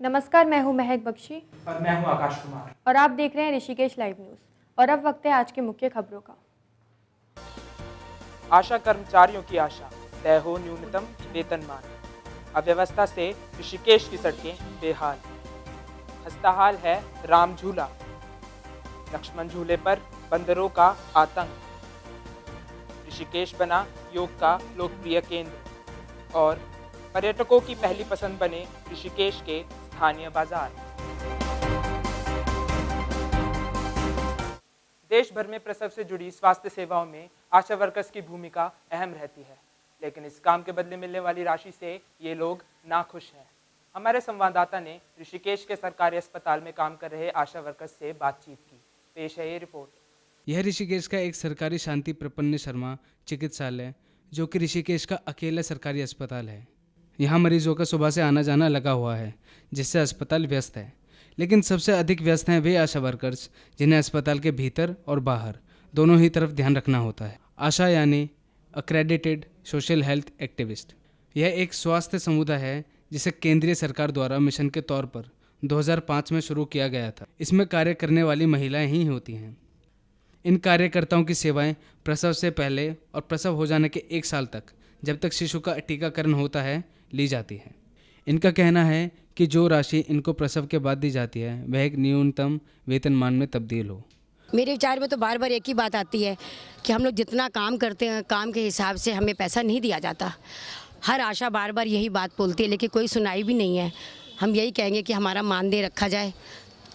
नमस्कार, मैं हूं महक बख्शी और मैं हूं आकाश कुमार और आप देख रहे हैं ऋषिकेश लाइव न्यूज़। और अब वक्त है आज की मुख्य खबरों का। आशा कर्मचारियों की आशा, तय हो न्यूनतम वेतनमान। अव्यवस्था से ऋषिकेश की सड़कें बेहाल। खस्ताहाल है राम झूला। लक्ष्मण झूले पर बंदरों का आतंक। ऋषिकेश बना योग का लोकप्रिय केंद्र और पर्यटकों की पहली पसंद बने ऋषिकेश के स्थानीय बाजार। देश भर में प्रसव से जुड़ी स्वास्थ्य सेवाओं में आशा वर्कर्स की भूमिका अहम रहती है, लेकिन इस काम के बदले मिलने वाली राशि से ये लोग नाखुश हैं। हमारे संवाददाता ने ऋषिकेश के सरकारी अस्पताल में काम कर रहे आशा वर्कर्स से बातचीत की। पेश है ये रिपोर्ट। यह ऋषिकेश का एक सरकारी शांति प्रपन्न शर्मा चिकित्सालय, जो कि ऋषिकेश का अकेला सरकारी अस्पताल है। यहाँ मरीजों का सुबह से आना जाना लगा हुआ है, जिससे अस्पताल व्यस्त है। लेकिन सबसे अधिक व्यस्त हैं वे आशा वर्कर्स, जिन्हें अस्पताल के भीतर और बाहर दोनों ही तरफ ध्यान रखना होता है। आशा यानी अक्रेडिटेड सोशल हेल्थ एक्टिविस्ट। यह एक स्वास्थ्य समुदाय है जिसे केंद्रीय सरकार द्वारा मिशन के तौर पर 2005 में शुरू किया गया था। इसमें कार्य करने वाली महिलाएं ही होती हैं। इन कार्यकर्ताओं की सेवाएं प्रसव से पहले और प्रसव हो जाने के 1 साल तक, जब तक शिशु का टीकाकरण होता है, ली जाती है। इनका कहना है कि जो राशि इनको प्रसव के बाद दी जाती है वह एक न्यूनतम वेतनमान में तब्दील हो। मेरे विचार में तो बार बार एक ही बात आती है कि हम लोग जितना काम करते हैं, काम के हिसाब से हमें पैसा नहीं दिया जाता। हर आशा बार बार यही बात बोलती है, लेकिन कोई सुनाई भी नहीं है। हम यही कहेंगे कि हमारा मानदेय रखा जाए,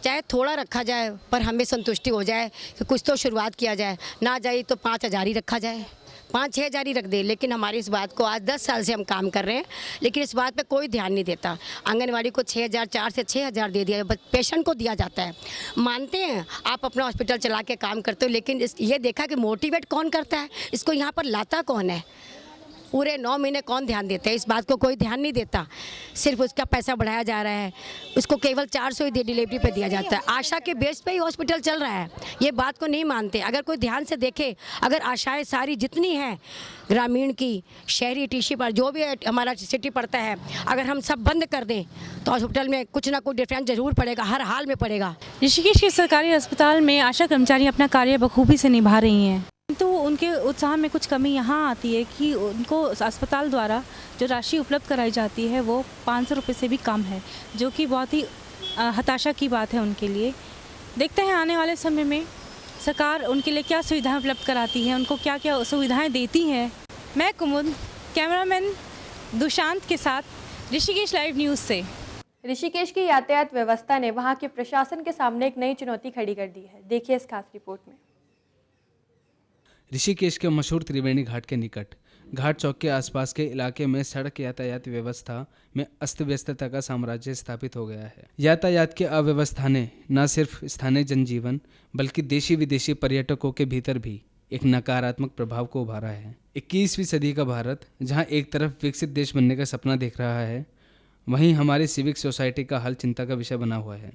चाहे थोड़ा रखा जाए, पर हमें संतुष्टि हो जाए कि कुछ तो शुरुआत किया जाए। ना जाए तो 5,000 ही रखा जाए, 5-6 हज़ार ही रख दे। लेकिन हमारी इस बात को आज 10 साल से हम काम कर रहे हैं, लेकिन इस बात पे कोई ध्यान नहीं देता। आंगनवाड़ी को 6,000, 4 से 6,000 दे दिया, पेशेंट को दिया जाता है। मानते हैं आप अपना हॉस्पिटल चला के काम करते हो, लेकिन ये देखा कि मोटिवेट कौन करता है, इसको यहाँ पर लाता कौन है? पूरे 9 महीने कौन ध्यान देता है? इस बात को कोई ध्यान नहीं देता। सिर्फ उसका पैसा बढ़ाया जा रहा है, उसको केवल 400 ही डिलीवरी पे दिया जाता है। आशा के बेस पे ही हॉस्पिटल चल रहा है, ये बात को नहीं मानते। अगर कोई ध्यान से देखे, अगर आशाएं सारी जितनी हैं, ग्रामीण की, शहरी, टीसी पर जो भी हमारा सिटी पड़ता है, अगर हम सब बंद कर दें तो हॉस्पिटल में कुछ ना कुछ डिफरेंस जरूर पड़ेगा, हर हाल में पड़ेगा। ऋषिकेश के सरकारी अस्पताल में आशा कर्मचारी अपना कार्य बखूबी से निभा रही हैं, तो उनके उत्साह में कुछ कमी यहाँ आती है कि उनको अस्पताल द्वारा जो राशि उपलब्ध कराई जाती है वो 500 रुपये से भी कम है, जो कि बहुत ही हताशा की बात है उनके लिए। देखते हैं आने वाले समय में सरकार उनके लिए क्या सुविधाएं उपलब्ध कराती है, उनको क्या क्या सुविधाएं देती है। मैं कुमुद, कैमरामैन दुशांत के साथ ऋषिकेश लाइव न्यूज़ से। ऋषिकेश की यातायात व्यवस्था ने वहां के प्रशासन के सामने एक नई चुनौती खड़ी कर दी है। देखिए इस खास रिपोर्ट में। ऋषिकेश के मशहूर त्रिवेणी घाट के निकट घाट चौक के आसपास के इलाके में सड़क यातायात व्यवस्था में अस्त व्यस्तता का साम्राज्य स्थापित हो गया है। यातायात की अव्यवस्था ने न सिर्फ स्थानीय जनजीवन बल्कि देशी विदेशी पर्यटकों के भीतर भी एक नकारात्मक प्रभाव को उभारा है। 21वीं सदी का भारत जहां एक तरफ विकसित देश बनने का सपना देख रहा है, वहीं हमारी सिविक सोसाइटी का हाल चिंता का विषय बना हुआ है।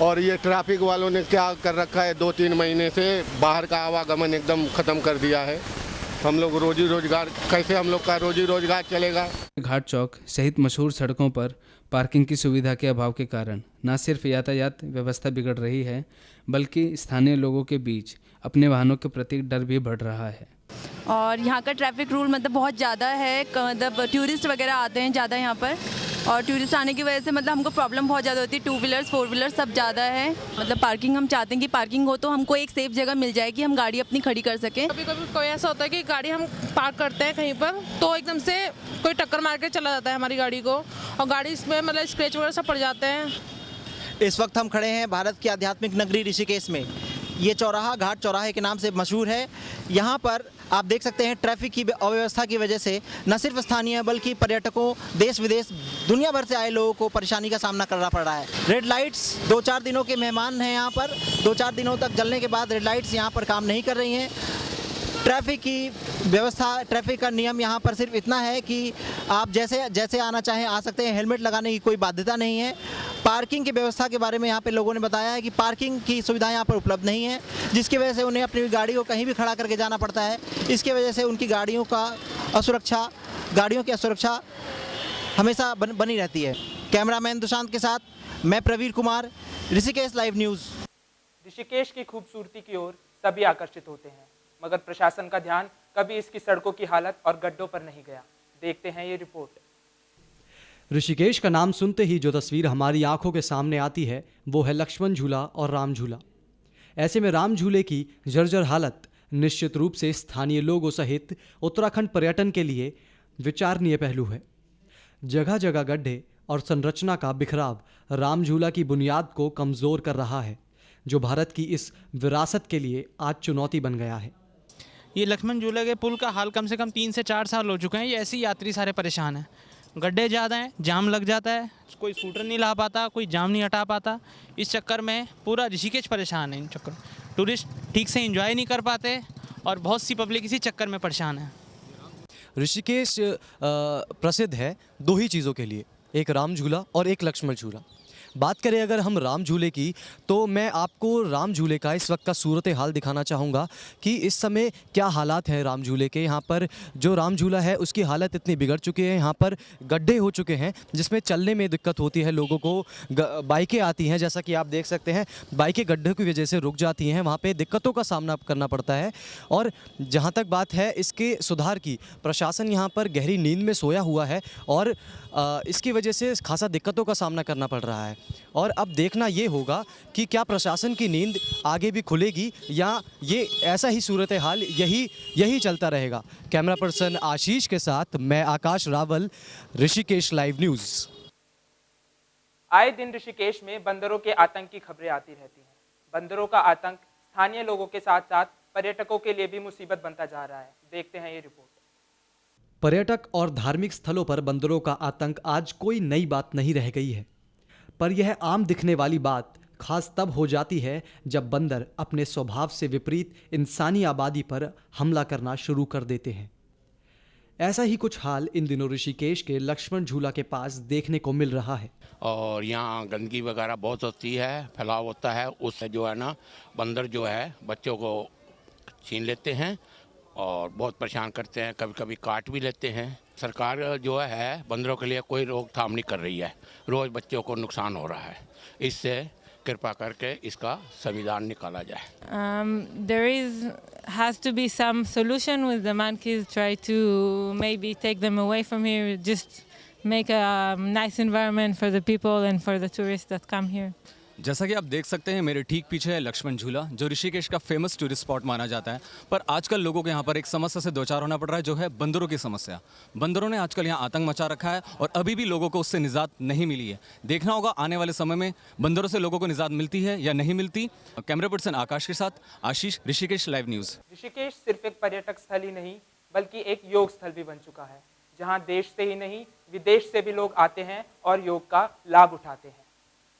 और ये ट्रैफिक वालों ने क्या कर रखा है, 2-3 महीने से बाहर का आवागमन एकदम ख़त्म कर दिया है। हम लोग रोजी रोजगार कैसे, हम लोग का रोजी रोजगार चलेगा? घाट चौक सहित मशहूर सड़कों पर पार्किंग की सुविधा के अभाव के कारण न सिर्फ यातायात व्यवस्था बिगड़ रही है, बल्कि स्थानीय लोगों के बीच अपने वाहनों के प्रति डर भी बढ़ रहा है। और यहाँ का ट्रैफिक रूल मतलब बहुत ज़्यादा है, मतलब टूरिस्ट वगैरह आते हैं ज़्यादा यहाँ पर, और टूरिस्ट आने की वजह से मतलब हमको प्रॉब्लम बहुत ज़्यादा होती है। 2 व्हीलर्स 4 व्हीलर्स सब ज़्यादा है। मतलब पार्किंग हम चाहते हैं कि पार्किंग हो तो हमको एक सेफ जगह मिल जाए कि हम गाड़ी अपनी खड़ी कर सकें। कभी कभी कोई ऐसा होता है कि गाड़ी हम पार्क करते हैं कहीं पर, तो एकदम से कोई टक्कर मार के चला जाता है हमारी गाड़ी को, और गाड़ी इसमें मतलब स्क्रैच वगैरह सब पड़ जाते हैं। इस वक्त हम खड़े हैं भारत की आध्यात्मिक नगरी ऋषिकेश में। ये चौराहा घाट चौराहे के नाम से मशहूर है। यहाँ पर आप देख सकते हैं ट्रैफिक की अव्यवस्था की वजह से न सिर्फ स्थानीय बल्कि पर्यटकों, देश विदेश दुनिया भर से आए लोगों को परेशानी का सामना करना पड़ रहा है। रेड लाइट्स 2-4 दिनों के मेहमान हैं यहाँ पर। 2-4 दिनों तक जलने के बाद रेड लाइट्स यहाँ पर काम नहीं कर रही हैं। ट्रैफिक की व्यवस्था, ट्रैफिक का नियम यहाँ पर सिर्फ इतना है कि आप जैसे आना चाहें आ सकते हैं, हेलमेट लगाने की कोई बाध्यता नहीं है। पार्किंग की व्यवस्था के बारे में यहाँ पे लोगों ने बताया है कि पार्किंग की सुविधा यहाँ पर उपलब्ध नहीं है, जिसकी वजह से उन्हें अपनी गाड़ी को कहीं भी खड़ा करके जाना पड़ता है। इसकी वजह से उनकी गाड़ियों की असुरक्षा हमेशा बनी रहती है। कैमरामैन दुशांत के साथ मैं प्रवीर कुमार, ऋषिकेश लाइव न्यूज़। ऋषिकेश की खूबसूरती की ओर सभी आकर्षित होते हैं, मगर प्रशासन का ध्यान कभी इसकी सड़कों की हालत और गड्ढों पर नहीं गया। देखते हैं ये रिपोर्ट। ऋषिकेश का नाम सुनते ही जो तस्वीर हमारी आंखों के सामने आती है वो है लक्ष्मण झूला और राम झूला। ऐसे में राम झूले की जर्जर हालत निश्चित रूप से स्थानीय लोगों सहित उत्तराखंड पर्यटन के लिए विचारणीय पहलू है। जगह जगह गड्ढे और संरचना का बिखराव राम झूला की बुनियाद को कमज़ोर कर रहा है, जो भारत की इस विरासत के लिए आज चुनौती बन गया है। ये लक्ष्मण झूले के पुल का हाल कम से कम 3 से 4 साल हो चुके हैं। ये ऐसे ही यात्री सारे परेशान हैं, गड्ढे ज़्यादा हैं, जाम लग जाता है, कोई स्कूटर नहीं ला पाता, कोई जाम नहीं हटा पाता। इस चक्कर में पूरा ऋषिकेश परेशान है। इन चक्कर टूरिस्ट ठीक से एंजॉय नहीं कर पाते और बहुत सी पब्लिक इसी चक्कर में परेशान है। ऋषिकेश प्रसिद्ध है 2 ही चीज़ों के लिए, एक राम झूला और एक लक्ष्मण झूला। बात करें अगर हम राम झूले की, तो मैं आपको राम झूले का इस वक्त का सूरत हाल दिखाना चाहूँगा कि इस समय क्या हालात हैं राम झूले के। यहाँ पर जो राम झूला है उसकी हालत इतनी बिगड़ चुकी है, यहाँ पर गड्ढे हो चुके हैं जिसमें चलने में दिक्कत होती है लोगों को। बाइकें आती हैं, जैसा कि आप देख सकते हैं, बाइकें गड्ढे की वजह से रुक जाती हैं, वहाँ पर दिक्कतों का सामना करना पड़ता है। और जहाँ तक बात है इसके सुधार की, प्रशासन यहाँ पर गहरी नींद में सोया हुआ है और इसकी वजह से खासा दिक्कतों का सामना करना पड़ रहा है। और अब देखना ये होगा कि क्या प्रशासन की नींद आगे भी खुलेगी या ये ऐसा ही सूरत हाल यही चलता रहेगा। कैमरा पर्सन आशीष के साथ मैं आकाश रावल, ऋषिकेश लाइव न्यूज़। आए दिन ऋषिकेश में बंदरों के आतंक की खबरें आती रहती हैं। बंदरों का आतंक स्थानीय लोगों के साथ साथ पर्यटकों के लिए भी मुसीबत बनता जा रहा है। देखते हैं ये रिपोर्ट। पर्यटक और धार्मिक स्थलों पर बंदरों का आतंक आज कोई नई बात नहीं रह गई है, पर यह आम दिखने वाली बात खास तब हो जाती है जब बंदर अपने स्वभाव से विपरीत इंसानी आबादी पर हमला करना शुरू कर देते हैं। ऐसा ही कुछ हाल इन दिनों ऋषिकेश के लक्ष्मण झूला के पास देखने को मिल रहा है। और यहाँ गंदगी वगैरह बहुत होती है, फैलाव होता है, उससे जो है ना बंदर जो है बच्चों को छीन लेते हैं और बहुत परेशान करते हैं, कभी कभी काट भी लेते हैं। सरकार जो है बंदरों के लिए कोई रोकथाम नहीं कर रही है, रोज़ बच्चों को नुकसान हो रहा है। इससे कृपा करके इसका संविधान निकाला जाए। There has to be some solution with the monkeys. Try to maybe take them away from here. Just make a nice environment for the people and for the tourists that come here. जैसा कि आप देख सकते हैं मेरे ठीक पीछे है लक्ष्मण झूला, जो ऋषिकेश का फेमस टूरिस्ट स्पॉट माना जाता है। पर आजकल लोगों को यहाँ पर एक समस्या से दो चार होना पड़ रहा है, जो है बंदरों की समस्या। बंदरों ने आजकल यहाँ आतंक मचा रखा है और अभी भी लोगों को उससे निजात नहीं मिली है। देखना होगा आने वाले समय में बंदरों से लोगों को निजात मिलती है या नहीं मिलती। कैमरा पर्सन आकाश के साथ आशीष, ऋषिकेश लाइव न्यूज़। ऋषिकेश सिर्फ एक पर्यटक स्थल ही नहीं बल्कि एक योग स्थल भी बन चुका है, जहाँ देश से ही नहीं विदेश से भी लोग आते हैं और योग का लाभ उठाते हैं।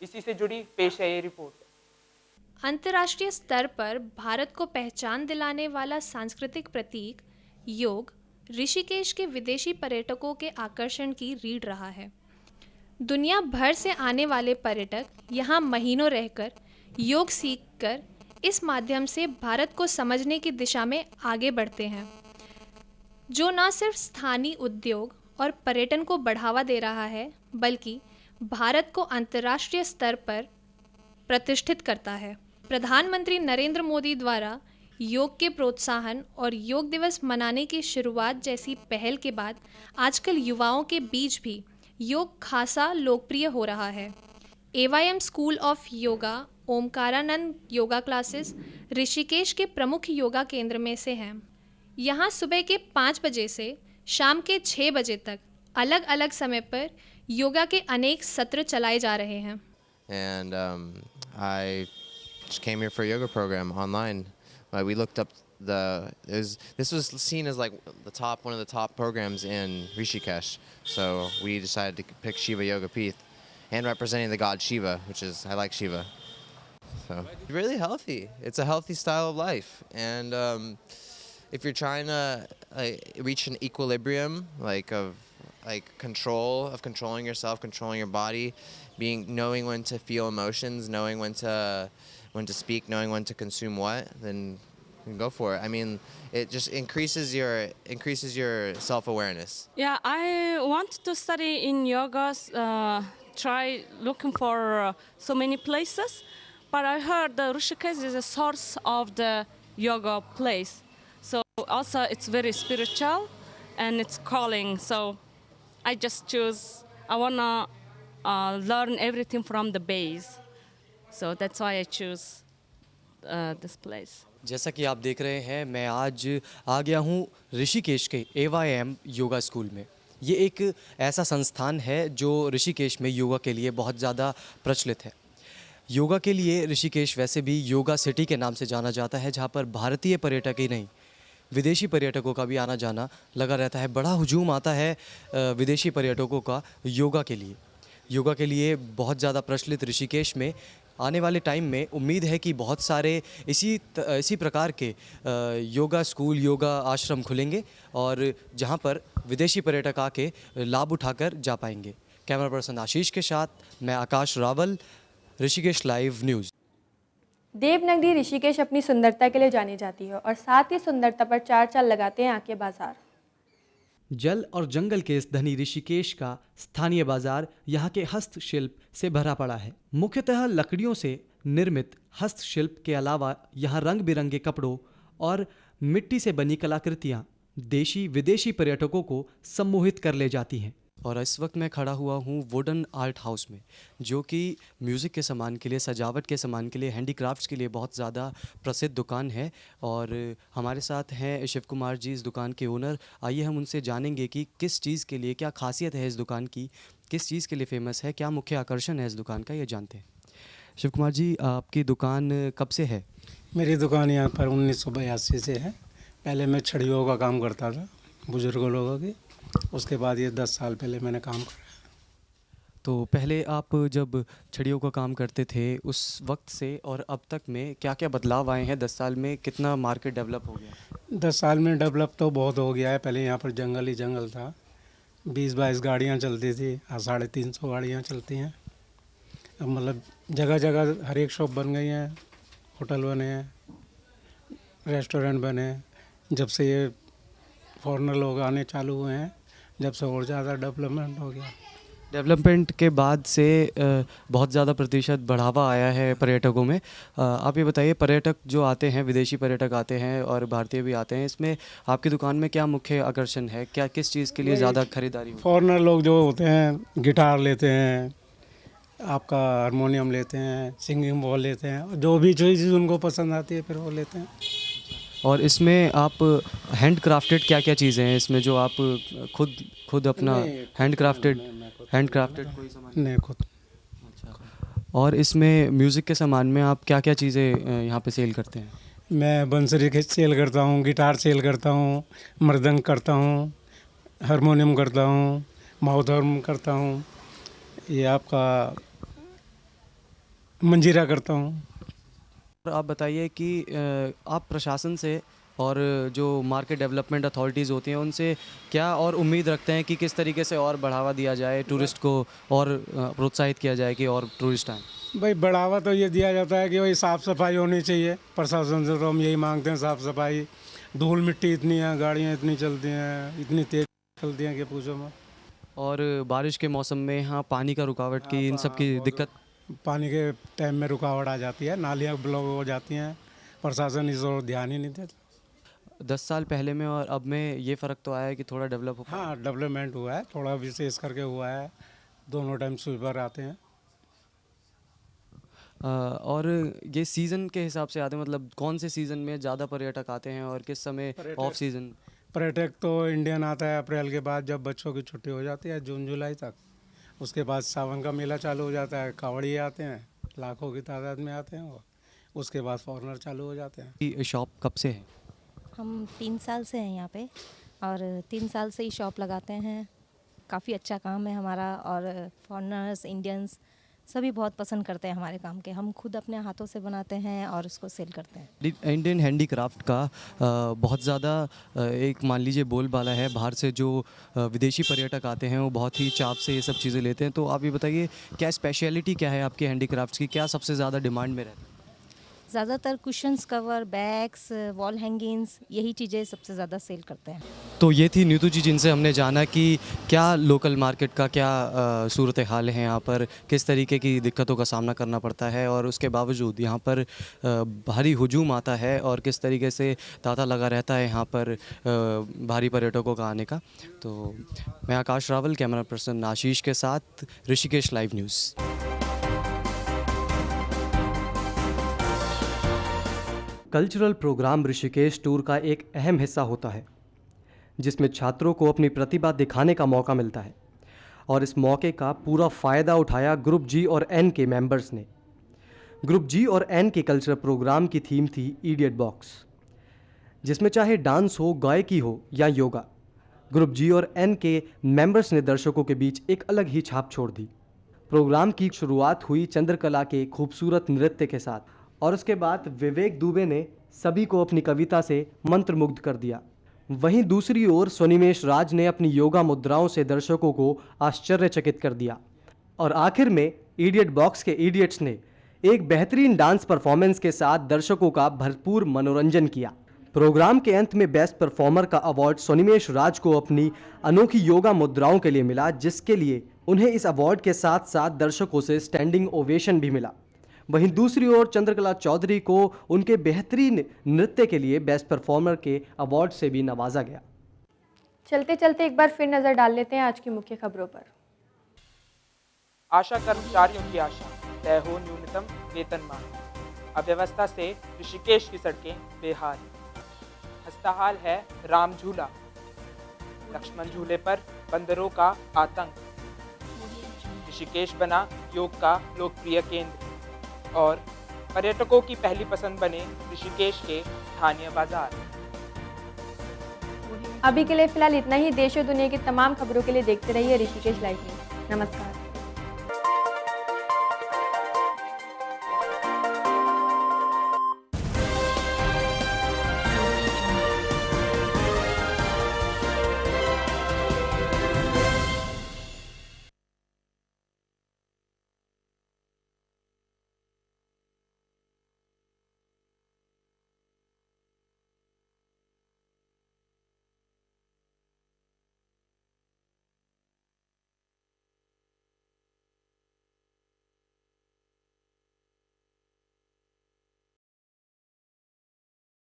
इसी से जुड़ी पेश है ये रिपोर्ट। अंतर्राष्ट्रीय स्तर पर भारत को पहचान दिलाने वाला सांस्कृतिक प्रतीक योग ऋषिकेश के विदेशी पर्यटकों के आकर्षण की रीढ़ रहा है। दुनिया भर से आने वाले पर्यटक यहाँ महीनों रहकर योग सीखकर इस माध्यम से भारत को समझने की दिशा में आगे बढ़ते हैं, जो न सिर्फ स्थानीय उद्योग और पर्यटन को बढ़ावा दे रहा है बल्कि भारत को अंतर्राष्ट्रीय स्तर पर प्रतिष्ठित करता है। प्रधानमंत्री नरेंद्र मोदी द्वारा योग के प्रोत्साहन और योग दिवस मनाने की शुरुआत जैसी पहल के बाद आजकल युवाओं के बीच भी योग खासा लोकप्रिय हो रहा है। AYM school of yoga Omkarananda yoga classes Rishikesh के प्रमुख योगा केंद्र में से हैं। यहाँ सुबह के 5 बजे से शाम के 6 बजे तक अलग अलग समय पर योगा के अनेक सत्र चलाए जा रहे हैं। And I just came here for a yoga program online. We looked up this was seen as like one of the top programs in Rishikesh. So we decided to pick Shiva Yoga Pith and representing the god Shiva, which is I like Shiva. So really healthy. It's a healthy style of life, and if you're trying to reach an equilibrium controlling yourself, controlling your body, knowing when to feel emotions, knowing when to speak, knowing when to consume what, then you can go for it. I mean, it just increases your self-awareness. Yeah, I want to study in yoga try looking for so many places, but I heard the Rishikesh is a source of the yoga place. So also it's very spiritual and it's calling. So I just choose, I wanna learn everything from the base. So that's why I choose this place. जैसा कि आप देख रहे हैं, मैं आज आ गया हूँ ऋषिकेश के AYM योगा स्कूल में। ये एक ऐसा संस्थान है जो ऋषिकेश में योगा के लिए बहुत ज़्यादा प्रचलित है। योगा के लिए ऋषिकेश वैसे भी योगा सिटी के नाम से जाना जाता है, जहाँ पर भारतीय पर्यटक ही नहीं विदेशी पर्यटकों का भी आना जाना लगा रहता है। बड़ा हुजूम आता है विदेशी पर्यटकों का योगा के लिए। योगा के लिए बहुत ज़्यादा प्रचलित ऋषिकेश में आने वाले टाइम में उम्मीद है कि बहुत सारे इसी प्रकार के योगा स्कूल, योगा आश्रम खुलेंगे और जहां पर विदेशी पर्यटक आके लाभ उठाकर जा पाएंगे। कैमरा पर्सन आशीष के साथ मैं आकाश रावल, ऋषिकेश लाइव न्यूज़। देवनगरी ऋषिकेश अपनी सुंदरता के लिए जानी जाती है और साथ ही सुंदरता पर चार चांद लगाते हैं आके बाजार। जल और जंगल के इस धनी ऋषिकेश का स्थानीय बाजार यहाँ के हस्तशिल्प से भरा पड़ा है। मुख्यतः लकड़ियों से निर्मित हस्तशिल्प के अलावा यहाँ रंग बिरंगे कपड़ों और मिट्टी से बनी कलाकृतियाँ देशी विदेशी पर्यटकों को सम्मोहित कर ले जाती हैं। और इस वक्त मैं खड़ा हुआ हूँ वुडन आर्ट हाउस में, जो कि म्यूज़िक के सामान के लिए, सजावट के सामान के लिए, हैंडीक्राफ्ट्स के लिए बहुत ज़्यादा प्रसिद्ध दुकान है। और हमारे साथ हैं शिव कुमार जी, इस दुकान के ओनर। आइए हम उनसे जानेंगे कि किस चीज़ के लिए, क्या खासियत है इस दुकान की, किस चीज़ के लिए फ़ेमस है, क्या मुख्य आकर्षण है इस दुकान का, ये जानते हैं। शिव कुमार जी, आपकी दुकान कब से है? मेरी दुकान यहाँ पर 1982 से है। पहले मैं छड़ियों का काम करता था, बुजुर्गों लोगों की। उसके बाद ये 10 साल पहले मैंने काम करा। तो पहले आप जब छड़ियों का काम करते थे, उस वक्त से और अब तक में क्या क्या बदलाव आए हैं? 10 साल में कितना मार्केट डेवलप हो गया? 10 साल में डेवलप तो बहुत हो गया है। पहले यहाँ पर जंगल ही जंगल था, 20-22 गाड़ियाँ चलती थी, 350 गाड़ियाँ चलती हैं। अब मतलब जगह जगह हर एक शॉप बन गई हैं, होटल बने हैं, रेस्टोरेंट बने हैं। जब से ये फॉरेनर लोग आने चालू हुए हैं, जब से और ज़्यादा डेवलपमेंट हो गया। डेवलपमेंट के बाद से बहुत ज़्यादा प्रतिशत बढ़ावा आया है पर्यटकों में। आप ये बताइए, पर्यटक जो आते हैं, विदेशी पर्यटक आते हैं और भारतीय भी आते हैं, इसमें आपकी दुकान में क्या मुख्य आकर्षण है? क्या किस चीज़ के लिए ज़्यादा खरीदारी होती है? फॉरेनर लोग जो होते हैं गिटार लेते हैं, आपका हारमोनियम लेते हैं, सिंगिंग बॉल लेते हैं, जो भी चीज़ उनको पसंद आती है फिर वो लेते हैं। और इसमें आप हैंड क्राफ्टेड क्या क्या चीज़ें हैं इसमें जो आप खुद अपना हैंड क्राफ्टेड कोई सामान? नहीं, खुद। अच्छा। और इसमें म्यूज़िक के सामान में आप क्या क्या चीज़ें यहाँ पे सेल करते हैं? मैं बंसरी के सेल करता हूँ, गिटार सेल करता हूँ, मृदंग करता हूँ, हारमोनियम करता हूँ, माउथ हार्मोनियम करता हूँ, ये आपका मंजीरा करता हूँ। आप बताइए कि आप प्रशासन से और जो मार्केट डेवलपमेंट अथॉरिटीज़ होती हैं उनसे क्या और उम्मीद रखते हैं कि किस तरीके से और बढ़ावा दिया जाए, टूरिस्ट को और प्रोत्साहित किया जाए कि और टूरिस्ट आएँ? भाई बढ़ावा तो ये दिया जाता है कि भाई साफ़ सफाई होनी चाहिए। प्रशासन से तो हम यही मांगते हैं, साफ़ सफाई। धूल मिट्टी इतनी है, गाड़ियाँ इतनी चलती हैं, इतनी तेज़ चलती हैं कि पूछो मत। और बारिश के मौसम में यहाँ पानी का रुकावट की, इन सब की दिक्कत? पानी के टाइम में रुकावट आ जाती है, नालियाँ ब्लॉक हो जाती हैं, प्रशासन इस ओर ध्यान ही नहीं देता। 10 साल पहले में और अब में ये फ़र्क तो आया है कि थोड़ा डेवलप हो? हाँ, डेवलपमेंट हुआ है, थोड़ा विशेष करके हुआ है। दोनों टाइम स्वीपर आते हैं। और ये सीज़न के हिसाब से आते हैं, मतलब कौन से सीज़न में ज़्यादा पर्यटक आते हैं और किस समय ऑफ सीज़न? पर्यटक तो इंडियन आता है अप्रैल के बाद, जब बच्चों की छुट्टी हो जाती है, जून जुलाई तक। उसके बाद सावन का मेला चालू हो जाता है, कावड़िए आते हैं, लाखों की तादाद में आते हैं वो। उसके बाद फॉरेनर चालू हो जाते हैं। ये शॉप कब से है? हम 3 साल से हैं यहाँ पे और 3 साल से ही शॉप लगाते हैं। काफ़ी अच्छा काम है हमारा और फॉरेनर्स, इंडियंस सभी बहुत पसंद करते हैं हमारे काम के। हम खुद अपने हाथों से बनाते हैं और उसको सेल करते हैं। इंडियन हैंडीक्राफ्ट का बहुत ज़्यादा एक मान लीजिए बोलबाला है। बाहर से जो विदेशी पर्यटक आते हैं वो बहुत ही चाव से ये सब चीज़ें लेते हैं। तो आप ये बताइए, क्या स्पेशलिटी क्या है आपके हैंडीक्राफ्ट्स की, क्या सबसे ज़्यादा डिमांड में रहता है? ज़्यादातर cushions, cover, bags, wall hangings, यही चीज़ें सबसे ज़्यादा सेल करते हैं। तो ये थी नीतू जी जिनसे हमने जाना कि क्या लोकल मार्केट का क्या सूरत हाल है, यहाँ पर किस तरीके की दिक्कतों का सामना करना पड़ता है और उसके बावजूद यहाँ पर भारी हुजूम आता है और किस तरीके से तांता लगा रहता है यहाँ पर भारी पर्यटकों का आने का। तो मैं आकाश रावल, कैमरा पर्सन आशीष के साथ, Rishikesh live news. Cultural programme Rishikesh tour का एक अहम हिस्सा होता है जिसमें छात्रों को अपनी प्रतिभा दिखाने का मौका मिलता है और इस मौके का पूरा फ़ायदा उठाया ग्रुप जी और एन के मेंबर्स ने। ग्रुप जी और एन के कल्चरल प्रोग्राम की थीम थी इडियट बॉक्स, जिसमें चाहे डांस हो, गायकी हो या योगा, ग्रुप जी और एन के मेंबर्स ने दर्शकों के बीच एक अलग ही छाप छोड़ दी। प्रोग्राम की शुरुआत हुई चंद्रकला के खूबसूरत नृत्य के साथ और उसके बाद विवेक दुबे ने सभी को अपनी कविता से मंत्रमुग्ध कर दिया। वहीं दूसरी ओर स्वनिमेश राज ने अपनी योगा मुद्राओं से दर्शकों को आश्चर्यचकित कर दिया और आखिर में इडियट बॉक्स के इडियट्स ने एक बेहतरीन डांस परफॉर्मेंस के साथ दर्शकों का भरपूर मनोरंजन किया। प्रोग्राम के अंत में बेस्ट परफॉर्मर का अवार्ड स्वनिमेश राज को अपनी अनोखी योगा मुद्राओं के लिए मिला, जिसके लिए उन्हें इस अवार्ड के साथ साथ दर्शकों से स्टैंडिंग ओवेशन भी मिला। वहीं दूसरी ओर चंद्रकला चौधरी को उनके बेहतरीन नृत्य के लिए बेस्ट परफॉर्मर के अवार्ड से भी नवाजा गया। चलते चलते एक बार फिर नजर डाल लेते हैं आज की मुख्य खबरों पर। आशा कर्मचारियों की आशा, तय हो न्यूनतम वेतनमान। अव्यवस्था से ऋषिकेश की सड़कें बेहाल। हस्ताहाल है राम झूला। लक्ष्मण झूले पर बंदरों का आतंक। ऋषिकेश बना योग का लोकप्रिय केंद्र और पर्यटकों की पहली पसंद बने ऋषिकेश के स्थानीय बाजार। अभी के लिए फिलहाल इतना ही। देश और दुनिया की तमाम खबरों के लिए देखते रहिए ऋषिकेश लाइव न्यूज़। नमस्कार।